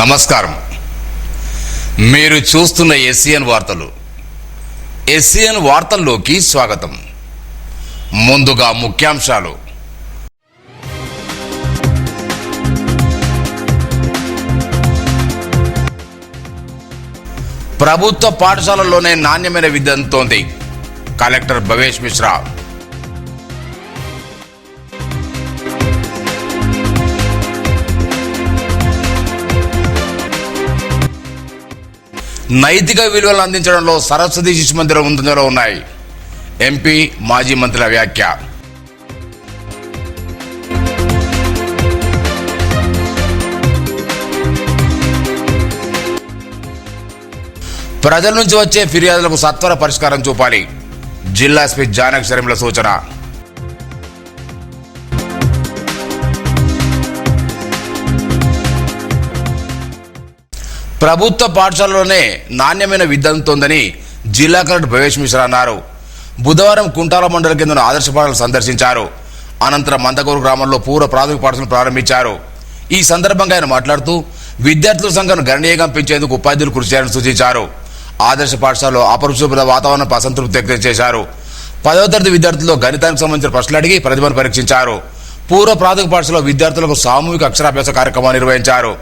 నమస్కారం. మీరు చూస్తున్న ఎస్సీఎన్ వార్తలు. ఎస్సీఎన్ వార్తల్లోకి స్వాగతం. ముందుగా ముఖ్యాంశాలు. ప్రభుత్వ పాఠశాలల్లోనే నాణ్యమైన విద్య అందుతోంది. కలెక్టర్ భవేష్ మిశ్రా. నైతిక విలువలు అందించడంలో సరస్వతి శిశు మందిరం ముందంజలో ఉన్నాయి. ఎంపీ మాజీ మంత్రుల వ్యాఖ్య. ప్రజల నుంచి వచ్చే ఫిర్యాదులకు సత్వర పరిష్కారం చూపాలి. జిల్లా ఎస్పీ జానక్ షరీంల సూచన. ప్రభుత్వ పాఠశాలలోనే నాణ్యమైన విద్య అందుతోందని జిల్లా కలెక్టర్ భవేష్ మిశ్రా అన్నారు. బుధవారం కుంటాల మండల కేంద్రం ఆదర్శ పాఠశాలను సందర్శించారు. అనంతరం మందకూరు గ్రామంలో పూర్వ ప్రాథమిక పాఠశాలను ప్రారంభించారు. ఈ సందర్భంగా ఆయన మాట్లాడుతూ విద్యార్థుల సంఖ్యను గణనీయంగా పెంచేందుకు ఉపాధ్యాయులు కృషి చేయాలని సూచించారు. ఆదర్శ పాఠశాలలో అపరిశుభ్రత వాతావరణం అసంతృప్తి వ్యక్తం చేశారు. 10వ తరగతి విద్యార్థుల్లో గణితానికి సంబంధించిన ప్రశ్నలు అడిగి ప్రతిభను పరీక్షించారు. పూర్వ ప్రాథమిక పాఠశాలలో విద్యార్థులకు సామూహిక అక్షరాభ్యాస కార్యక్రమాన్ని నిర్వహించారు.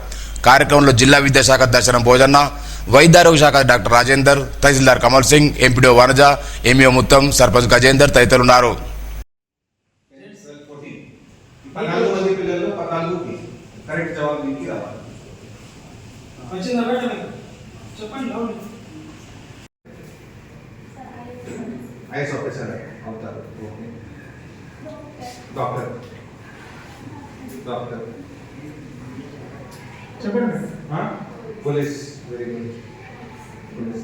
కార్యక్రమంలో జిల్లా విద్యాశాఖ దర్శనం భోజన్న, వైద్యారోగ్య శాఖ డాక్టర్ రాజేందర్, తహసీల్దార్ కమల్ సింగ్, ఎంపీడీఓ వనజ, ఎంఈఓ ముత్తం, సర్పంచ్ గజేందర్ తదితరులు ఉన్నారు. చెప్పండి. Police, very good.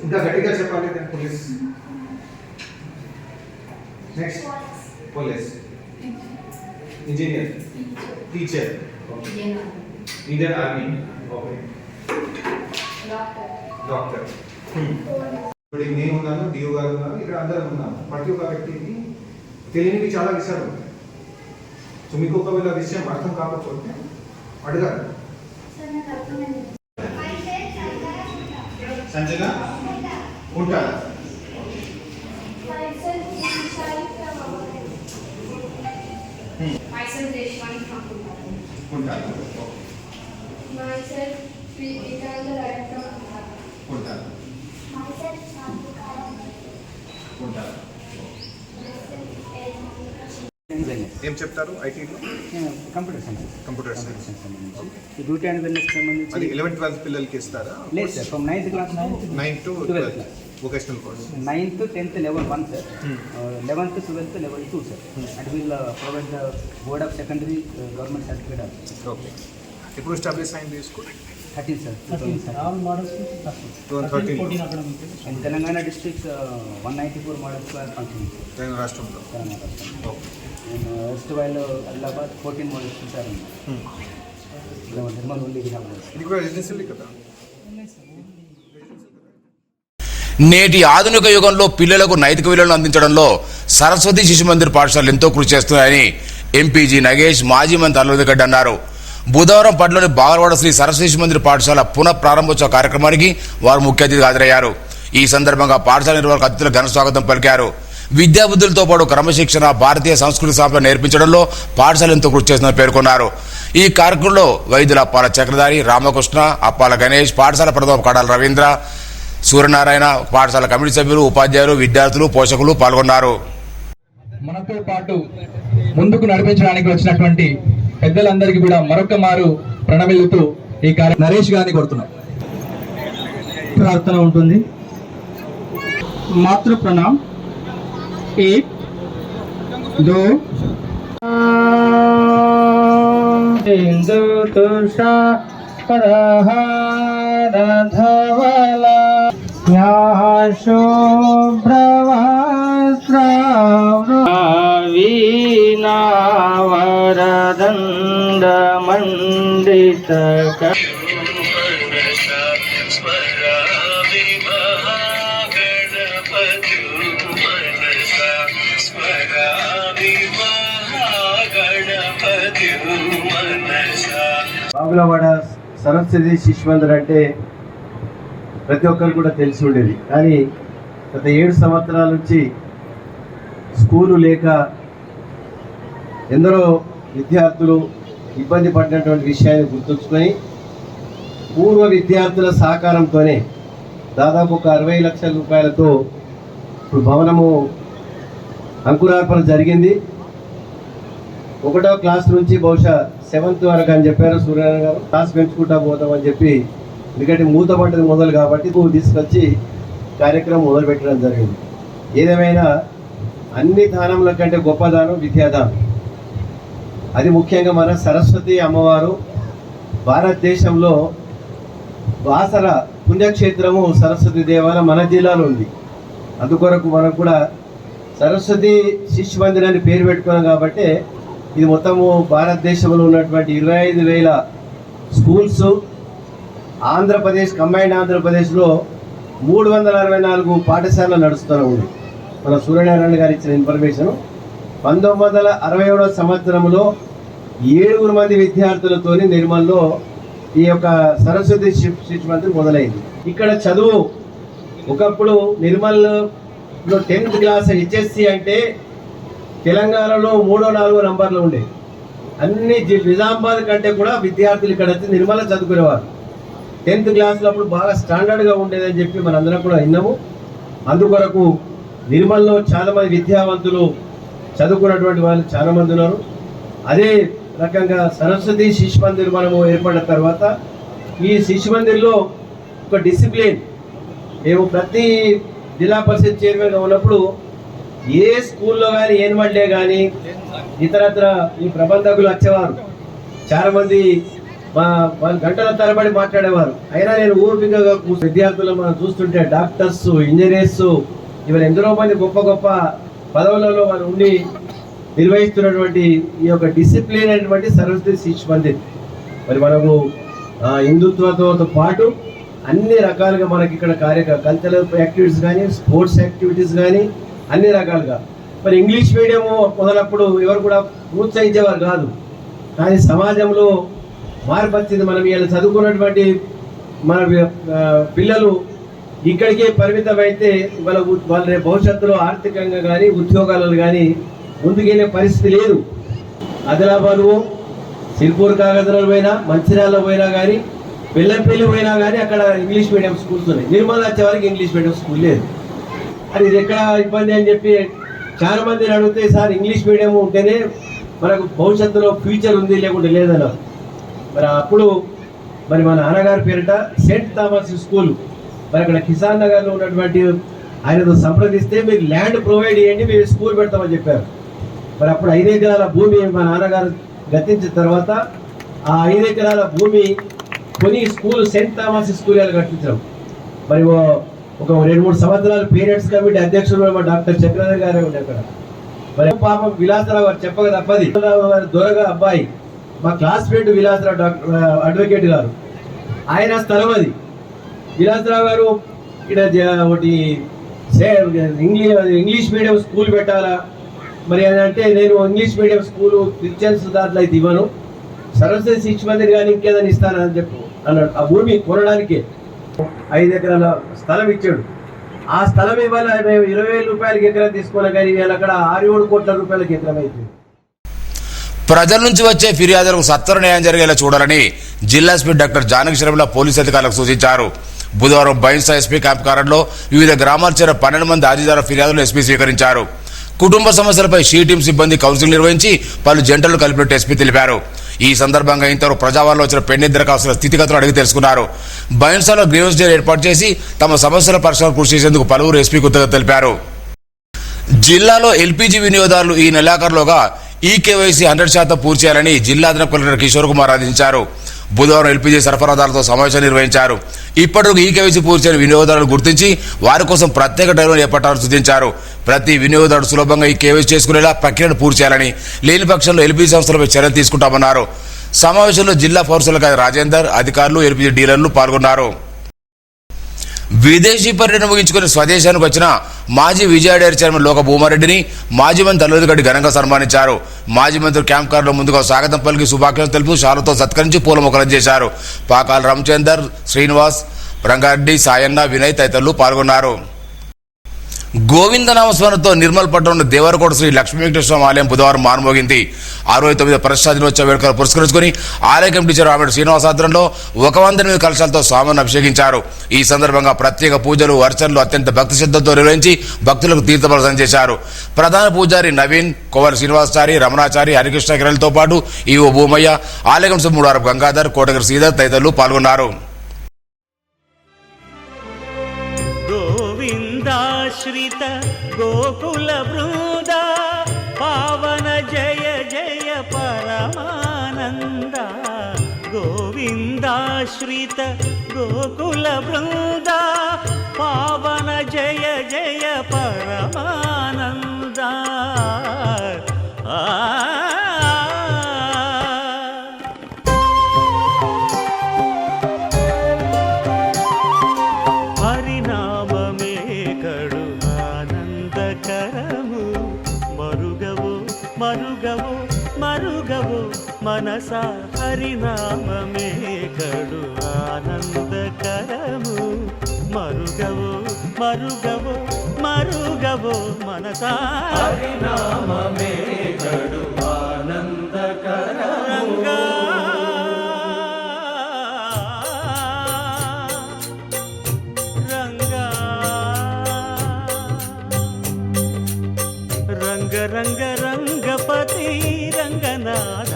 ఇంకా గట్టిగా చెప్పాలి. Police. Next police, engineer, teacher, Indian army, okay, doctor. ఇప్పుడు నేను ఉన్నాను, డిఓ గారు ఉన్నారు, ఇక్కడ అందరం ఉన్నాము. ప్రతి ఒక్క వ్యక్తికి తెలియనివి చాలా విషయాలు ఉంటాయి. సో మీకు ఒకవేళ విషయం అర్థం కాకపోతే అడగాలి. సంజన ఉంటారు. ఏం చెప్తారు ఐటీలో? Computer science. Computer science duty and wellness సంబంధించి అది 11th 12th పిల్లలకి ఇస్తారా? లేదు sir, from 9th class 9 to 12th vocational course. 9th 10th level 1 sir, 11th 12th level 2 sir, and will provide the board of secondary government certificate. Okay. ఎప్పుడు establish అయింది ఈ school? 13 sir, 13 sir. All models 2013 in Telangana district 194 models are functioning. Telangana రాష్ట్రంలో. Okay. West while Allhabad 14 models are in. Normal only we have this. ఇది కూడా residential కదా? నేటి ఆధునిక యుగంలో పిల్లలకు నైతిక విలువలను అందించడంలో సరస్వతి శిశు మందిర్ పాఠశాలలు ఎంతో కృషి చేస్తున్నాయని ఎంపీజీ నగేష్, మాజీ మంత్రి అల్లుదిగడ్డ అన్నారు. బుధవారం పట్లోని బాగలవాడ శ్రీ సరస్వతి శిశు మందిర్ పాఠశాల పునః ప్రారంభోత్సవ కార్యక్రమానికి వారు ముఖ్య అతిథిగా హాజరయ్యారు. ఈ సందర్భంగా పాఠశాల నిర్వాహకులకు అతిథులు ఘన స్వాగతం పలికారు. విద్యాబుద్ధులతో పాటు క్రమశిక్షణ, భారతీయ సంస్కృతి సాంప్రదాయం నేర్పించడంలో పాఠశాల ఎంతో కృషి చేస్తుందని పేర్కొన్నారు. ఈ కార్యక్రమంలో వైద్యుల అప్పాల చక్రధారి, రామకృష్ణ, అప్పాల గణేష్, పాఠశాల ప్రథమ కడాల రవీంద్ర, సూర్యనారాయణ, పాఠశాల కమిటీ సభ్యులు, ఉపాధ్యాయులు, విద్యార్థులు, పోషకులు పాల్గొన్నారు. మనతో పాటు ముందుకు నడిపించడానికి వచ్చినటువంటి పెద్దలందరికీ కూడా మరొక మారు ప్రణమిల్లుతూ ఈ కార్యక్రమం నరేష్ గారిని కోరుతున్నాం. ప్రార్థన ఉంటుంది. మాతృ ప్రణామ్. 1 2 తుషా రధవల వీణావరదండ మండిత బాగులవాడ సరస్వతి శిశు మందిర్ అంటే ప్రతి ఒక్కరు కూడా తెలిసి ఉండేది. కానీ గత 7 సంవత్సరాల నుంచి స్కూలు లేక ఎందరో విద్యార్థులు ఇబ్బంది పడినటువంటి విషయాన్ని గుర్తుంచుకొని పూర్వ విద్యార్థుల సహకారంతోనే దాదాపు ఒక 60 లక్షల రూపాయలతో ఇప్పుడు భవనము అంకురార్పణ జరిగింది. 1వ క్లాస్ నుంచి బహుశా 7th వరకు అని చెప్పారు సూర్యనారాయణ గారు. క్లాస్ పెంచుకుంటా పోతామని చెప్పి, ఎందుకంటే మూతపడ్డది మొదలు కాబట్టి తీసుకొచ్చి కార్యక్రమం మొదలుపెట్టడం జరిగింది. ఏదేమైనా అన్ని దానముల కంటే గొప్ప దానం విద్యాదానం. అది ముఖ్యంగా మన సరస్వతి అమ్మవారు భారతదేశంలో బాసర పుణ్యక్షేత్రము సరస్వతి దేవాలయం మన జిల్లాలో ఉంది. అందుకొరకు మనం కూడా సరస్వతి శిశు మందిర్ అని పేరు పెట్టుకున్నాం కాబట్టి ఇది మొత్తము భారతదేశంలో ఉన్నటువంటి 25,000 స్కూల్స్, ఆంధ్రప్రదేశ్ కంబైన్డ్ ఆంధ్రప్రదేశ్లో 364 పాఠశాలలు నడుస్తూనే ఉంది. మన సూర్యనారాయణ గారు ఇచ్చిన ఇన్ఫర్మేషన్ 1967 సంవత్సరంలో 7 మంది విద్యార్థులతో నిర్మల్లో ఈ యొక్క సరస్వతి శిశు మందిర్ మొదలైంది. ఇక్కడ చదువు ఒకప్పుడు నిర్మల్లో 10th క్లాస్ హెచ్ఎస్సి అంటే తెలంగాణలో 3, 4 నంబర్లు ఉండేవి. అన్ని నిజామాబాద్ కంటే కూడా విద్యార్థులు ఇక్కడ వచ్చి నిర్మల చదువుకునేవారు. 10th క్లాస్లో అప్పుడు బాగా స్టాండర్డ్గా ఉండేదని చెప్పి మనందరం కూడా విన్నాము. అందుకొరకు నిర్మల్లో చాలామంది విద్యావంతులు చదువుకున్నటువంటి వాళ్ళు చాలామంది ఉన్నారు. అదే రకంగా సరస్వతి శిశు మందిర్ మనము ఏర్పడిన తర్వాత ఈ శిశు మందిర్లో ఒక డిసిప్లిన్, మేము ప్రతి జిల్లా పరిషత్ చైర్మన్గా ఉన్నప్పుడు ఏ స్కూల్లో కానీ ఏన్మడ్లే కానీ ఇతరత్ర ఈ ప్రబంధకులు వచ్చేవారు. చాలామంది వాళ్ళు గంటల తరబడి మాట్లాడేవారు. అయినా నేను ఊపికగా విద్యార్థులు మనం చూస్తుంటే డాక్టర్స్, ఇంజనీర్స్, ఇవాళ ఎందరో మంది గొప్ప గొప్ప పదవులలో వాళ్ళు ఉండి నిర్వహిస్తున్నటువంటి ఈ యొక్క డిసిప్లిన్ అయినటువంటి సరస్వతి శిశు మందిర్ మరి మనకు హిందుత్వతో పాటు అన్ని రకాలుగా మనకి ఇక్కడ కల్చరల్ యాక్టివిటీస్ కానీ, స్పోర్ట్స్ యాక్టివిటీస్ కానీ అన్ని రకాలుగా. మరి ఇంగ్లీష్ మీడియం మొదలప్పుడు ఎవరు కూడా ప్రోత్సహించేవారు కాదు. కానీ సమాజంలో మార్పు వచ్చింది. మనం ఇలా చదువుకున్నటువంటి మన పిల్లలు ఇక్కడికే పరిమితమైతే వాళ్ళ భవిష్యత్తులో ఆర్థికంగా కానీ ఉద్యోగాలలో కానీ ముందుకెళ్ళే పరిస్థితి లేదు. ఆదిలాబాద్, సిర్పూర్ కాగజరాలు పోయినా, మంచిర్యాలలో పోయినా కానీ, బెల్లంపల్లి పోయినా కానీ అక్కడ ఇంగ్లీష్ మీడియం స్కూల్స్ ఉన్నాయి. నిర్మల్ వచ్చే వరకు ఇంగ్లీష్ మీడియం స్కూల్ లేదు. అది ఇది ఎక్కడ ఇబ్బంది అని చెప్పి చాలా మందిని అడిగితే, సార్ ఇంగ్లీష్ మీడియం ఉంటేనే మనకు భవిష్యత్తులో ఫ్యూచర్ ఉంది, లేకుంటే లేదన్నారు. మరి అప్పుడు మరి మా నాన్నగారి పేరిట సెయింట్ థామస్ స్కూల్ మరి అక్కడ కిసాన్ నగర్లో ఉన్నటువంటి ఆయనతో సంప్రదిస్తే మీరు ల్యాండ్ ప్రొవైడ్ చేయండి, మేము స్కూల్ పెడతామని చెప్పారు. మరి అప్పుడు 5 ఎకరాల భూమి మా నాన్నగారు గతించిన తర్వాత ఆ 5 ఎకరాల భూమి కొని స్కూల్ సెయింట్ థామస్ స్కూల్ కట్టించాం. మరి ఒక 2-3 సంవత్సరాలు పేరెంట్స్ కమిటీ అధ్యక్షుడు మా డాక్టర్ చక్రధర్ గారే ఉండే అక్కడ. మరి పాపం విలాసరావు గారు చెప్పక తప్పది, దొరగా అబ్బాయి మా క్లాస్మేట్ విలాసరావు డాక్టర్ అడ్వకేట్ గారు, ఆయన స్థలం అది. విలాసరావు గారు ఇక్కడ ఒకటి ఇంగ్లీష్ మీడియం స్కూల్ పెట్టాలా మరి అని అంటే, నేను ఇంగ్లీష్ మీడియం స్కూలు క్రిస్టియన్స్ దాంట్లో అయితే ఇవ్వను, సరస్వతి శిశు మందిర్ కానీ ఇంకేదని ఇస్తానని చెప్పి అన్నాడు. ఆ భూమి కొనడానికి 5 ఎకరాల స్థలం ఇచ్చాడు. ఆ స్థలం ఇవాళ 20,000 రూపాయలకి ఎకరం తీసుకున్నా కానీ ఇవాళ అక్కడ 6-7 కోట్ల రూపాయలకి ఎకరం అయిపోయింది. ప్రజల నుంచి వచ్చే ఫిర్యాదులకు సత్వర న్యాయం జరిగేలా చూడాలని జిల్లా SP doctor Janaki Sharmila police అధికారులకు సూచించారు. బుధవారం బైన్సా ఎస్పీ క్యాంప్ కార్యాలయంలో వివిధ గ్రామాల చేర 12 మంది అర్జీదారుల ఫిర్యాదులు ఎస్పీ స్వీకరించారు. కుటుంబ సమస్యలపై షీ టీం సిబ్బంది కౌన్సిలింగ్ నిర్వహించి పలు జంటలు కలిపినట్టు ఎస్పీ తెలిపారు. ఈ సందర్భంగా ఇంతవరకు ప్రజావాళ్ళలో వచ్చిన పెండింగ్ దరఖాస్తుల స్థితిగతులు అడిగి తెలుసుకున్నారు. బైన్సాలో గ్రీవెన్స్ డే ఏర్పాటు చేసి తమ సమస్యల పరిష్కారం కృషి చేసేందుకు పలువురు ఎస్పీ కొత్తగా తెలిపారు. జిల్లాలో ఎల్పీజీ వినియోగదారులు ఈ నెలాఖరులోగా ఈ కేవైసీ 100% పూర్తి చేయాలని జిల్లా అదనపు కలెక్టర్ కిషోర్ కుమార్ ఆదేశించారు. బుధవారం ఎల్పీజీ సరఫరాదారులతో సమావేశం నిర్వహించారు. ఇప్పటివరకు ఈ కేవైసీ పూర్తి చేయని వినియోగదారులను గుర్తించి వారి కోసం ప్రత్యేక డ్రైవ్ను చేపట్టాలని సూచించారు. ప్రతి వినియోగదారుడు సులభంగా ఈ కేవైసీ చేసుకునేలా ప్రక్రియను పూర్తి చేయాలని, లేని పక్షంలో ఎల్పీజీ సంస్థలపై చర్యలు తీసుకుంటామన్నారు. సమావేశంలో జిల్లా పౌర శాఖ రాజేందర్, అధికారులు, ఎల్పీజీ డీలర్లు పాల్గొన్నారు. విదేశీ పర్యటన ముగించుకుని స్వదేశానికి వచ్చిన మాజీ విజయ డైరీ చైర్మన్ లోక భూమారెడ్డిని మాజీ మంత్రి అల్లుదిగడ్డి ఘనంగా సన్మానించారు. మాజీ మంత్రి క్యాంప్ కారులో ముందుగా స్వాగతం పలికి శుభాకాంక్షలు తెలుపు శాలతో సత్కరించి పూలమొక్కలు చేశారు. పాకాల రామచందర్, శ్రీనివాస్, రంగారెడ్డి, సాయన్న, వినయ్ తదితరులు పాల్గొన్నారు. గోవిందనామస్మరణతో నిర్మల్ పట్టణంలో దేవరకోట శ్రీ లక్ష్మీ వెంకటేశ్వర ఆలయం బుధవారం మార్మోగింది. 69వ ప్రతిష్టా దినోత్సవ వేడుకలు పురస్కరించుకుని ఆలయ కమిటీ చైర్మన్ ఆమెడు శ్రీనివాస్ ఆధ్వర్యంలో 108 కలశాలతో స్వామిని అభిషేకించారు. ఈ సందర్భంగా ప్రత్యేక పూజలు, అర్చనలు అత్యంత భక్తి శ్రద్ధతో నిర్వహించి భక్తులకు తీర్థప్రసాదం చేశారు. ప్రధాన పూజారి నవీన్, కోవలి శ్రీనివాసాచారి, రమణాచారి, హరికృష్ణ కిరణ్లతో పాటు ఈవో భూమయ్య, ఆలయ కమిటీ మూడారపు గంగాధర్, కోటగిరి శ్రీధర్ తదితరులు పాల్గొన్నారు. गोविन्दाश्रित गोकुल बृन्द पावन जय जय परमानन्द गोविन्दाश्रित गोकुल बृन्द पावन जय जय परमानन्द మరుగవో మరుగవో మనసా హరినామమే కడు ఆనందకరము మరుగవో మరుగవో మరుగవో మనసా హరినామమే కడు ఆనందకరము రంగ రంగ రంగపతి రంగనాథ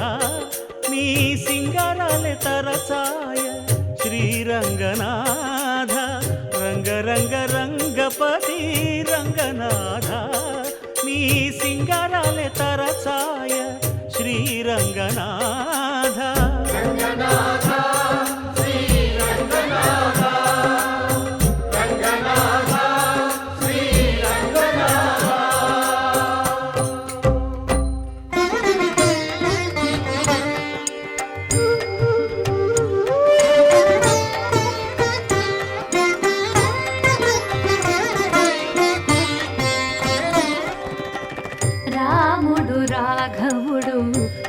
నీ సింగారాలే తరసాయ శ్రీరంగనాథ రంగ రంగ రంగపతి రంగనాథ నీ సింగారాలే తరసాయ శ్రీరంగనాథ రంగనాథ శ్రీరంగనాథ రంగనాథ శ్రీరంగనాథ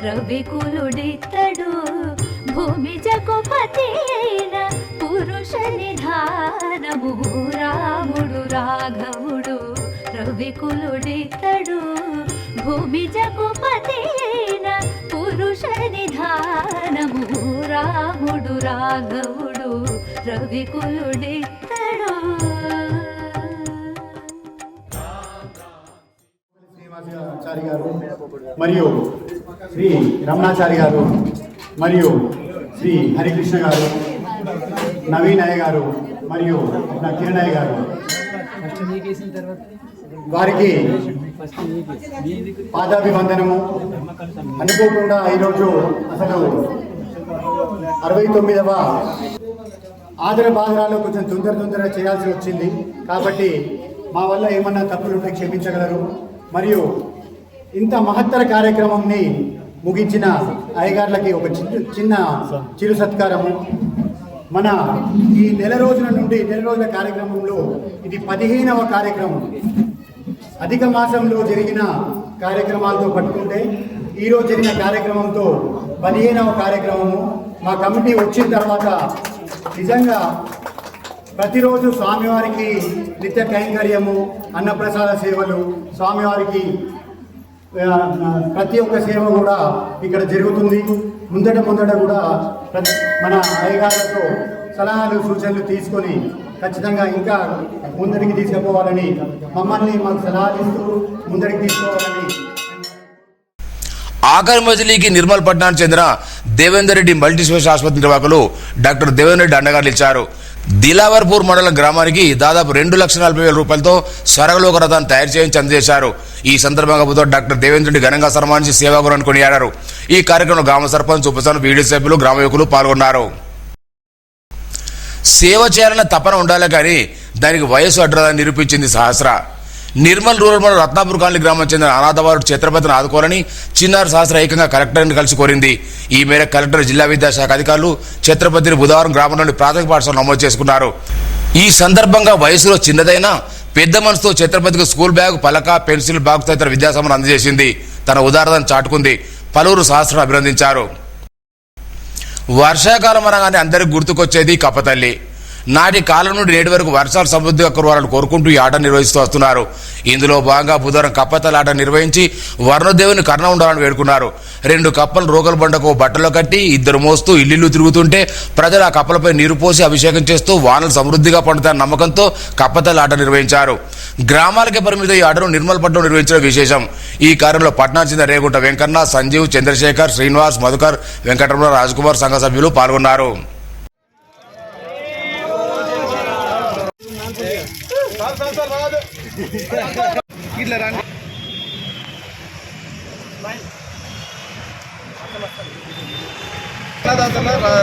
రవికులుడితడు భూమి జగపతి అయిన పురుష నిధానము రాముడు రాఘవుడు రవికులుడితడు భూమి జగపతి అయిన పురుష నిధానము రాముడు రాఘవుడు రవికులుడితడు. శ్రీనివాసాచారి గారు మరియు శ్రీ రమణాచారి గారు మరియు శ్రీ హరికృష్ణ గారు, నవీన్ అయ్య గారు మరియు నా కిరణ్ అయ్య గారు, వారికి పాదాభివందనము. అనుకోకుండా ఈరోజు అసలు 69వ ఆదర బాధరాలో కొంచెం తొందరగా చేయాల్సి వచ్చింది. కాబట్టి మా వల్ల ఏమన్నా తప్పులుంటే క్షమించగలరు. మరియు ఇంత మహత్తర కార్యక్రమంని ముగించిన అయ్యగార్లకి ఒక చిన్న చిరు సత్కారము. మన ఈ నెల రోజుల కార్యక్రమంలో ఇది 15వ కార్యక్రమం. అధిక మాసంలో జరిగిన కార్యక్రమాలతో పట్టుకుంటే ఈరోజు జరిగిన కార్యక్రమంతో 15వ కార్యక్రమము. మా కమిటీ వచ్చిన తర్వాత నిజంగా ప్రతిరోజు స్వామివారికి నిత్య కైంకర్యము, అన్నప్రసాద సేవలు, స్వామివారికి ప్రతి ఒక్క సేవ కూడా ఇక్కడ జరుగుతుంది. ముందట కూడా మన అయ్యగారులతో సలహాలు సూచనలు తీసుకొని ఖచ్చితంగా ఇంకా ముందడికి తీసుకుపోవాలని, మమ్మల్ని మాకు సలహాలు ఇస్తూ ముందడికి తీసుకోవాలని. ఆఖరి మజిలీకి నిర్మల్ పట్టణానికి చెందిన దేవేందర్ రెడ్డి మల్టీ స్పెషల్ ఆసుపత్రి నిర్వాహకులు డాక్టర్ దేవేందర్ రెడ్డి అండగా నిలిచారు. దిలావర్పూర్ మండల గ్రామానికి దాదాపు 2,40,000 రూపాయలతో స్వరగలోక రథాన్ని తయారు చేయించి అందజేశారు. ఈ సందర్భంగా బుధవారం డాక్టర్ దేవేంద్ర రెడ్డి ఘనంగా సన్మానించి సేవాగురాన్ని కొనియాడారు. ఈ కార్యక్రమంలో గ్రామ సర్పంచ్, ఉప సర్పంచ్, వీడీ సభ్యులు, గ్రామ యువకులు పాల్గొన్నారు. సేవ చేయాలన్న తపన ఉండాలి కానీ దానికి వయస్సు అడ్డరాదని నిరూపించింది సహస్ర. నిర్మల్ రూరల్ మండలం రత్నాపూర్ కాలనీ గ్రామం చెందిన అనాథవారుడు ఛత్రపతిని ఆదుకోవాలని చిన్నారి సహస్ర ఏకంగా కలెక్టర్ని కలిసి కోరింది. ఈ మేరకు కలెక్టర్, జిల్లా విద్యాశాఖ అధికారులు ఛత్రపతిని బుధవారం గ్రామంలోని ప్రాథమిక పాఠశాలను నమోదు చేసుకున్నారు. ఈ సందర్భంగా వయసులో చిన్నదైనా పెద్ద మనసుతో ఛత్రపతికి స్కూల్ బ్యాగ్, పలక, పెన్సిల్ బాక్స్ తదితర విద్యాసంస్థను అందజేసింది. తన ఉదాహరణను చాటుకుంది. పలువురు శాస్త్రులు అభినందించారు. వర్షాకాలం అనగానే అందరికి గుర్తుకొచ్చేది కప్పతల్లి. నాటి కాలం నుండి నేటి వరకు వర్షాలు సమృద్ధిగా కురవాలని కోరుకుంటూ ఈ ఆట నిర్వహిస్తూ వస్తున్నారు. ఇందులో భాగంగా బుధవారం కప్పతల్లి ఆట నిర్వహించి వర్ణదేవుని కర్ణ ఉండాలని వేడుకున్నారు. 2 కప్పలు రోకల బండకు బట్టలో కట్టి ఇద్దరు మోస్తూ ఇల్లు తిరుగుతుంటే ప్రజలు ఆ కప్పలపై నీరు పోసి అభిషేకం చేస్తూ వానలు సమృద్ధిగా పండుతాయన్న నమ్మకంతో కప్పతల్లి ఆట నిర్వహించారు. గ్రామాలకే పరిమిత ఈ ఆటను నిర్మల్పట్నం నిర్వహించడం విశేషం. ఈ కార్యంలో పట్నానికి చెందిన రేగుంట వెంకన్న, సంజీవ్, చంద్రశేఖర్, శ్రీనివాస్, మధుకర్, వెంకటరమణ, రాజ్కుమార్ సంఘ సభ్యులు పాల్గొన్నారు.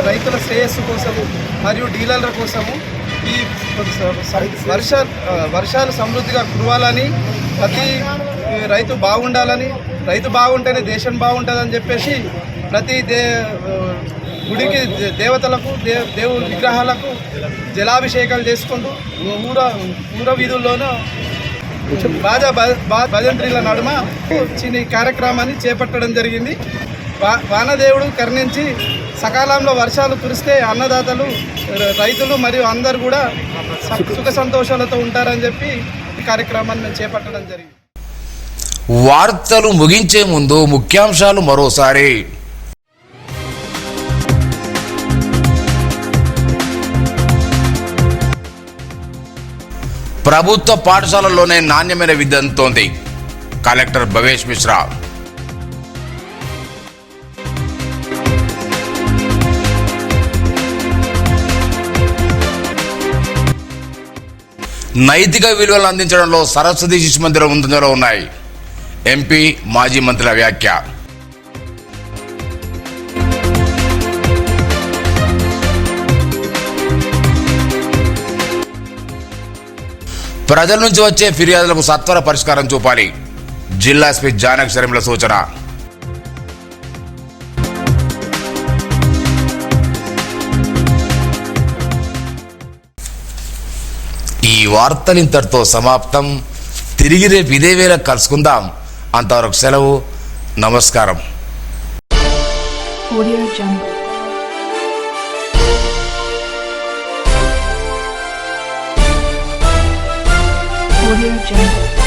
రైతుల శ్రేయస్సు కోసము మరియు డీలర్ల కోసము ఈ వర్షాలు సమృద్ధిగా కురవాలని, ప్రతి రైతు బాగుండాలని, రైతు బాగుంటేనే దేశం బాగుంటుందని చెప్పేసి ప్రతి గుడికి దేవతలకు దేవుడి విగ్రహాలకు జలాభిషేకాలు చేసుకుంటూ ఊర వీధుల్లోనూ బాజా భజంత్రీల నడుమ చిన్న కార్యక్రమాన్ని చేపట్టడం జరిగింది. వానదేవుడు కరుణించి సకాలంలో వర్షాలు కురిస్తే అన్నదాతలు, రైతులు మరియు అందరూ కూడా సుఖ సంతోషాలతో ఉంటారని చెప్పి ఈ కార్యక్రమాన్ని మేము చేపట్టడం జరిగింది. వార్తలు ముగించే ముందు ముఖ్యాంశాలు మరోసారి. ప్రభుత్వ పాఠశాలల్లోనే నాణ్యమైన విద్య అందుతోంది. కలెక్టర్ భవేష్ మిశ్రా. నైతిక విలువలను అందించడంలో సరస్వతి శిశు మందిరం ముందంజలో ఉన్నాయి. ఎంపీ, మాజీ మంత్రుల వ్యాఖ్య. ప్రజల నుంచి వచ్చే ఫిర్యాదులకు సత్వర పరిష్కారం చూపాలి. జిల్లా ఎస్పీ జానక్ షరీంల సూచన. ఈ వార్తలు ఇంతటితో సమాప్తం. తిరిగి రేపు ఇదే వేళ కలుసుకుందాం. అంతవరకు సెలవు. నమస్కారం. Audio Jungle.